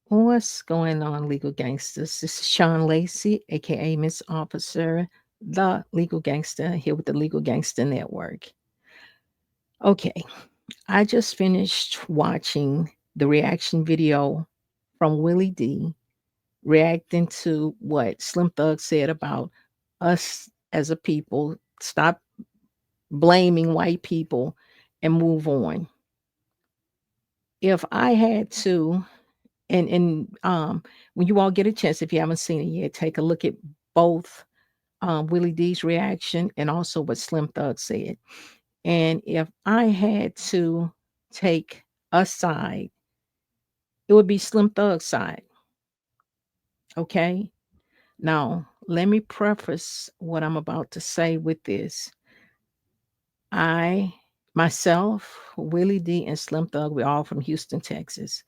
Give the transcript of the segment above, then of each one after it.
What's going on, legal gangsters? This is Sean Lacey, aka Miss Officer, the legal gangster, here with the Legal Gangster Network. Okay, I just finished watching the reaction video from WillieD reacting to what Slim Thug said about us as a people. Stop blaming white people and move on. If I had to, and when you all get a chance, if you haven't seen it yet, take a look at both Willie D's reaction and also what Slim Thug said. And if I had to take a side, it would be Slim Thug's side. Okay. Now, let me preface what I'm about to say with this. I, myself, Willie D, and Slim Thug, we're all from Houston, Texas.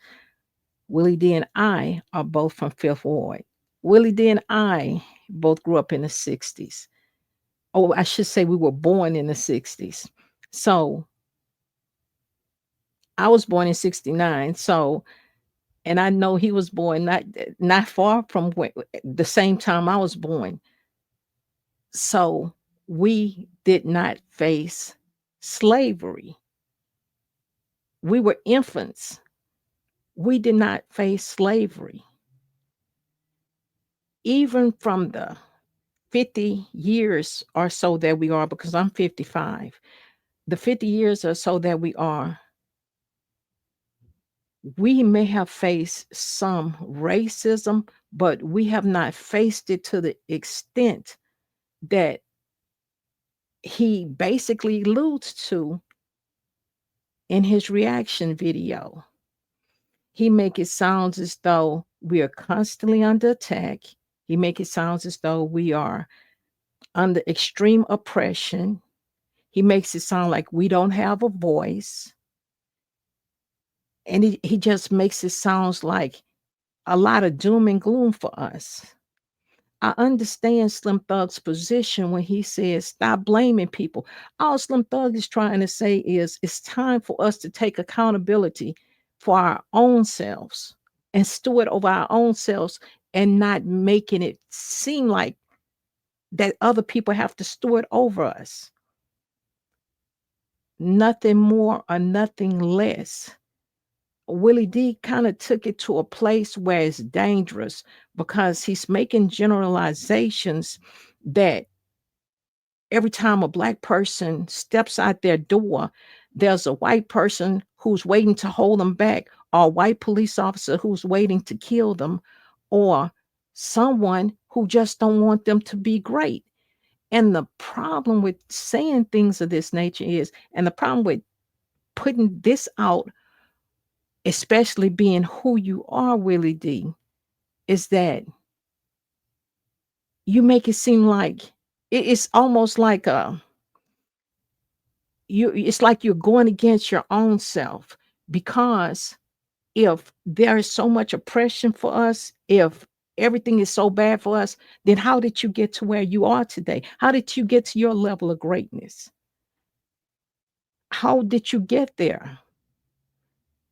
Willie D and I are both from Fifth Ward. Willie D and I both grew up in the 60s. Oh, I should say we were born in the 60s. So I was born in 69. So, and I know he was born not far from the same time I was born. So we did not face slavery. We were infants. We did not face slavery. Even from the 50 years or so that we are, because I'm 55, the 50 years or so that we are, we may have faced some racism, but we have not faced it to the extent that he basically alludes to in his reaction video. He make it sound as though we are constantly under attack. He make it sound as though we are under extreme oppression. He makes it sound like we don't have a voice. And he just makes it sounds like a lot of doom and gloom for us. I understand Slim Thug's position when he says stop blaming people. All Slim Thug is trying to say is it's time for us to take accountability for our own selves and steward over our own selves and not making it seem like that other people have to steward over us. Nothing more or nothing less. Willie D kind of took it to a place where it's dangerous because he's making generalizations that every time a black person steps out their door, there's a white person who's waiting to hold them back, or a white police officer who's waiting to kill them, or someone who just don't want them to be great. And the problem with saying things of this nature is, and the problem with putting this out, especially being who you are, Willie D, is that you make it seem like it's almost like it's like you're going against your own self, because if there is so much oppression for us, if everything is so bad for us, then how did you get to where you are today? How did you get to your level of greatness? How did you get there?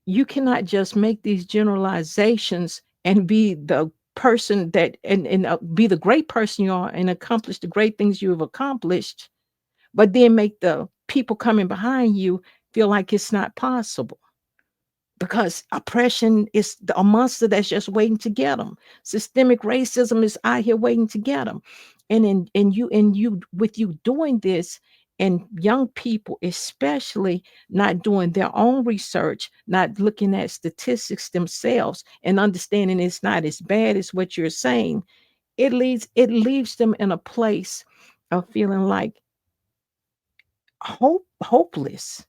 You cannot just make these generalizations and be the person that and be the great person you are and accomplish the great things you have accomplished, but then make the people coming behind you feel like it's not possible, because oppression is a monster that's just waiting to get them. Systemic racism is out here waiting to get them. And you with you doing this, and young people especially not doing their own research, not looking at statistics themselves and understanding it's not as bad as what you're saying, it leaves them in a place of feeling like hopeless,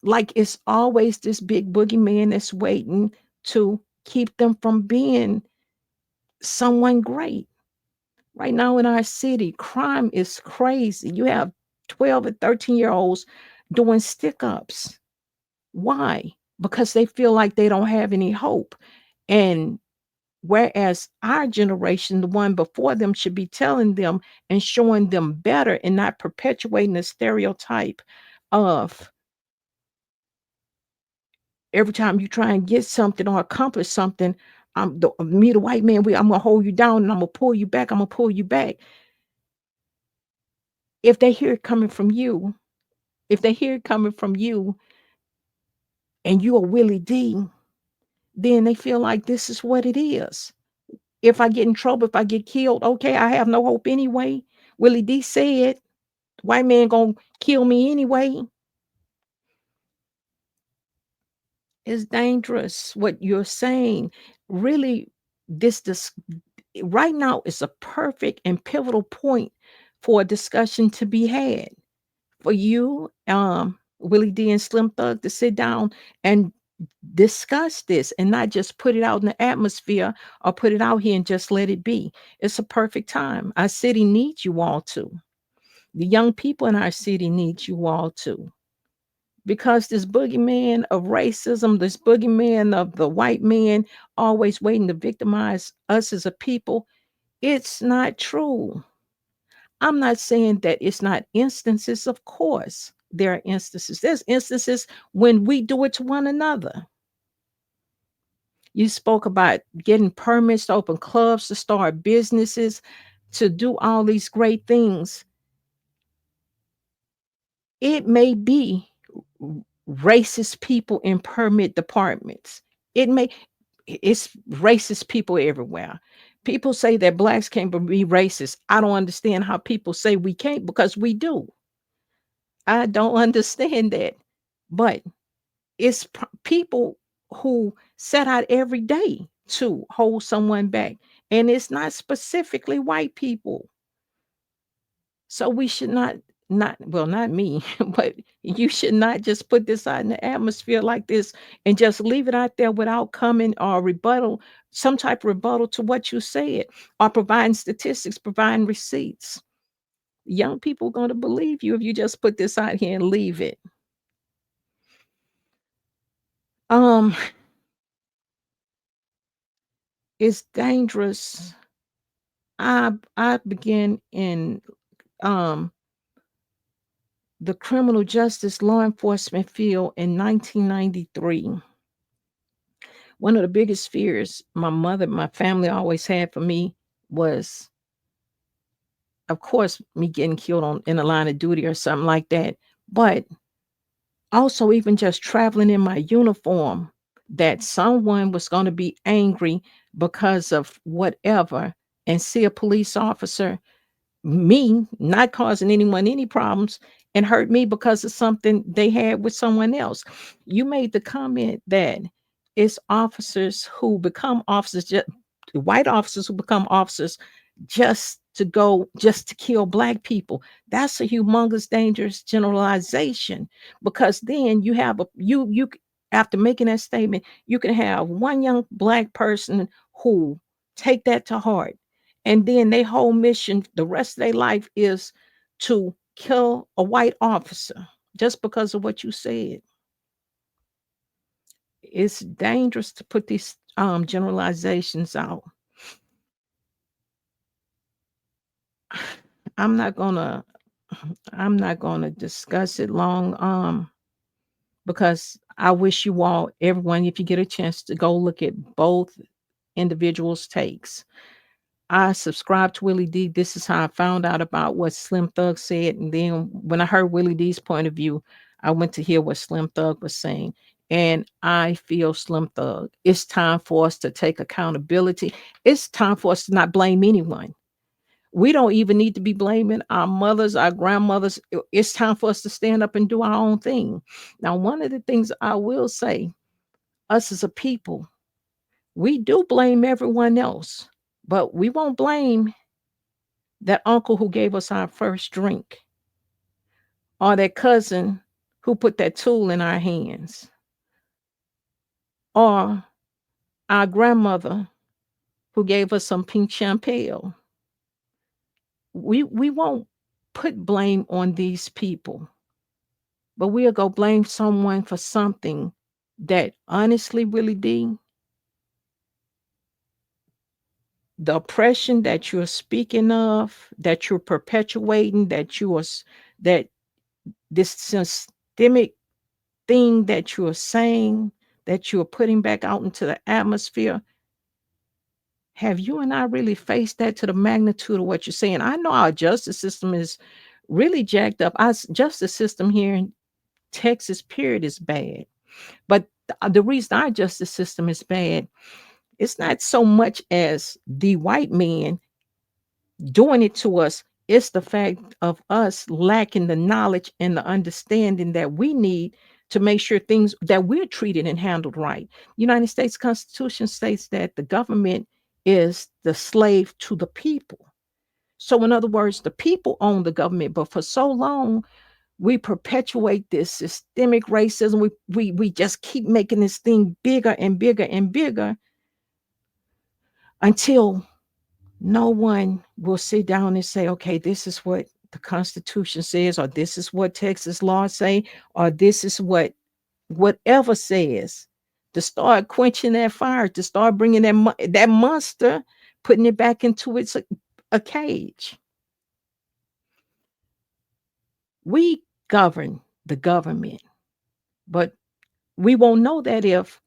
like it's always this big boogeyman that's waiting to keep them from being someone great. Right now in our city, crime is crazy. You have 12 and 13-year-olds doing stick ups. Why? Because they feel like they don't have any hope. And whereas our generation, the one before them, should be telling them and showing them better and not perpetuating the stereotype of Every time you try and get something or accomplish something, me, the white man, I'm gonna hold you down and I'm gonna pull you back. I'm gonna pull you back. If they hear it coming from you, if they hear it coming from you, and you are Willie D, then they feel like this is what it is. If I get in trouble, if I get killed, okay, I have no hope anyway. Willie D said, white man gonna kill me anyway. It's dangerous what you're saying. Really, this right now is a perfect and pivotal point for a discussion to be had. For you, Willie D and Slim Thug to sit down and discuss this and not just put it out in the atmosphere or put it out here and just let it be. It's a perfect time. Our city needs you all to. The young people in our city need you all to. Because this boogeyman of racism, this boogeyman of the white man always waiting to victimize us as a people, it's not true. I'm not saying that it's not instances, of course. There are instances. There's instances when we do it to one another. You spoke about getting permits to open clubs, to start businesses, to do all these great things. It may be racist people in permit departments. It may it's racist people everywhere. People say that blacks can't be racist. I don't understand how people say we can't because we do. I don't understand that. But it's people who set out every day to hold someone back. And it's not specifically white people. So we should not well, not me, but you should not just put this out in the atmosphere like this and just leave it out there without coming or rebuttal, some type of rebuttal to what you said, or providing statistics, providing receipts. Young people are going to believe you if you just put this out here and leave it. Um, it's dangerous. I began in um the criminal justice law enforcement field in 1993. One of the biggest fears my family always had for me was, of course, me getting killed in a line of duty or something like that. But also, even just traveling in my uniform, that someone was going to be angry because of whatever and see a police officer, me not causing anyone any problems, and hurt me because of something they had with someone else. You made the comment that it's officers who become officers, just white officers who become officers just to kill black people. That's a humongous dangerous generalization, because then you have after making that statement, you can have one young black person who take that to heart, and then their whole mission the rest of their life is to kill a white officer just because of what you said. It's dangerous to put these generalizations out. I'm not gonna I'm not gonna discuss it long, because I wish you all, everyone, if you get a chance to go look at both individuals' takes. I subscribe to Willie D. This is how I found out about what Slim Thug said. And then when I heard Willie D's point of view, I went to hear what Slim Thug was saying. And I feel Slim Thug. It's time for us to take accountability. It's time for us to not blame anyone. We don't even need to be blaming our mothers, our grandmothers. It's time for us to stand up and do our own thing. Now, one of the things I will say, us as a people, we do blame everyone else, but we won't blame that uncle who gave us our first drink, or that cousin who put that tool in our hands, or our grandmother who gave us some pink champagne. We won't put blame on these people, but we'll go blame someone for something that honestly, Willie D, the oppression that you're speaking of, that you're perpetuating, that this systemic thing that you're saying, that you're putting back out into the atmosphere, have you and I really faced that to the magnitude of what you're saying? I know our justice system is really jacked up. Our justice system here in Texas, period, is bad. But the reason our justice system is bad, it's not so much as the white man doing it to us. It's the fact of us lacking the knowledge and the understanding that we need to make sure things that we're treated and handled right. United States Constitution states that the government is the slave to the people. So, in other words, the people own the government. But for so long, we perpetuate this systemic racism. We just keep making this thing bigger and bigger and bigger until no one will sit down and say, okay, this is what the Constitution says, or this is what Texas laws say, or this is what whatever says, to start quenching that fire, to start bringing that monster, putting it back into its a cage. We govern the government, but we won't know that if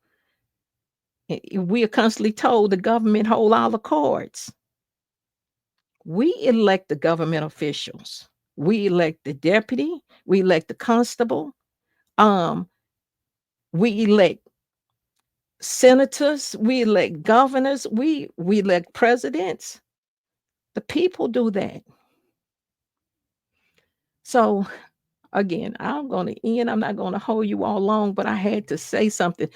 we are constantly told the government hold all the cards. We elect the government officials. We elect the deputy. We elect the constable. Um, we elect senators. We elect governors. We elect presidents. The people do that. So again, I'm going to end. I'm not going to hold you all long, but I had to say something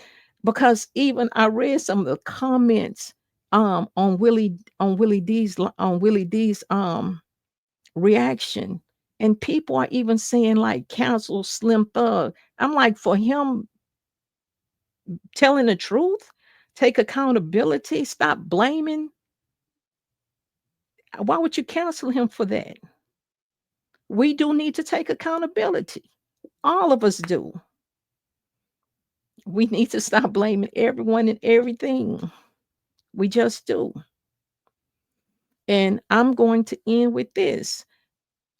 because even I read some of the comments on Willie D's reaction. And people are even saying like cancel Slim Thug. I'm like, for him telling the truth, take accountability, stop blaming. Why would you cancel him for that? We do need to take accountability. All of us do. We need to stop blaming everyone and everything. We just do. And I'm going to end with this.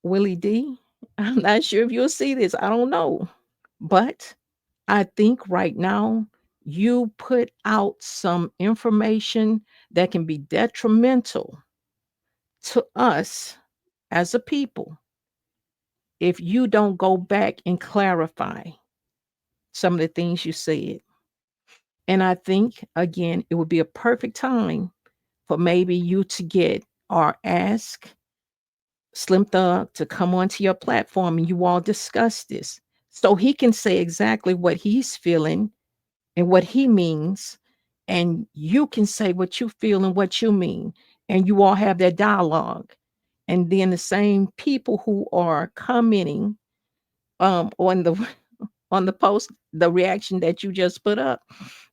Willie D, I'm not sure if you'll see this. I don't know. But I think right now you put out some information that can be detrimental to us as a people if you don't go back and clarify some of the things you said. And I think, again, it would be a perfect time for maybe you to get or ask Slim Thug to come onto your platform and you all discuss this so he can say exactly what he's feeling and what he means. And you can say what you feel and what you mean. And you all have that dialogue. And then the same people who are commenting on the on the post, the reaction that you just put up,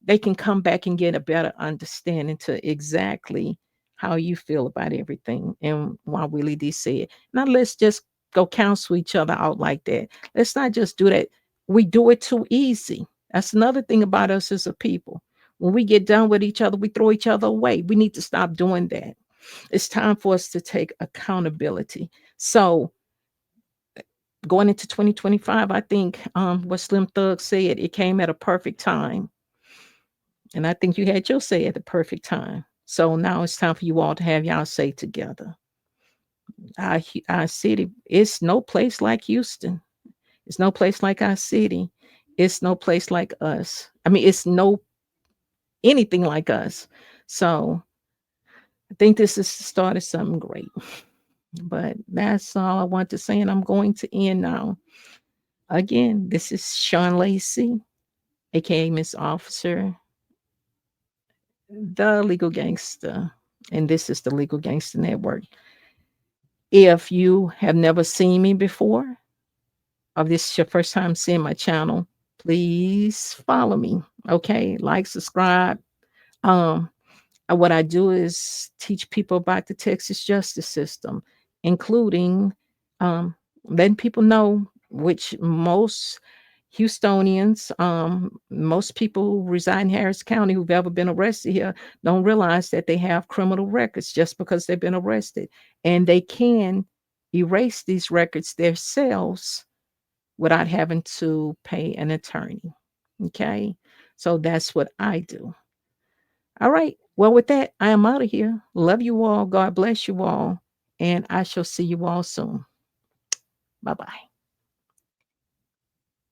they can come back and get a better understanding to exactly how you feel about everything and why Willie D said. Now let's just go counsel each other out like that. Let's not just do that. We do it too easy. That's another thing about us as a people. When we get done with each other, we throw each other away. We need to stop doing that. It's time for us to take accountability. So going into 2025, I think what Slim Thug said, it came at a perfect time. And I think you had your say at the perfect time. So now it's time for you all to have y'all say together. Our city, it's no place like Houston. It's no place like our city. It's no place like us. I mean, it's no anything like us. So I think this has started something great. But that's all I want to say. And I'm going to end now. Again, this is Sean Lacey, aka Miss Officer, the Legal Gangster. And this is the Legal Gangster Network. If you have never seen me before, or this is your first time seeing my channel, please follow me. Okay, like, subscribe. Um, what I do is teach people about the Texas justice system, including letting people know which most Houstonians, most people who reside in Harris County who've ever been arrested here don't realize that they have criminal records just because they've been arrested. And they can erase these records themselves without having to pay an attorney. Okay. So that's what I do. All right. Well, with that, I am out of here. Love you all. God bless you all. And I shall see you all soon. Bye bye.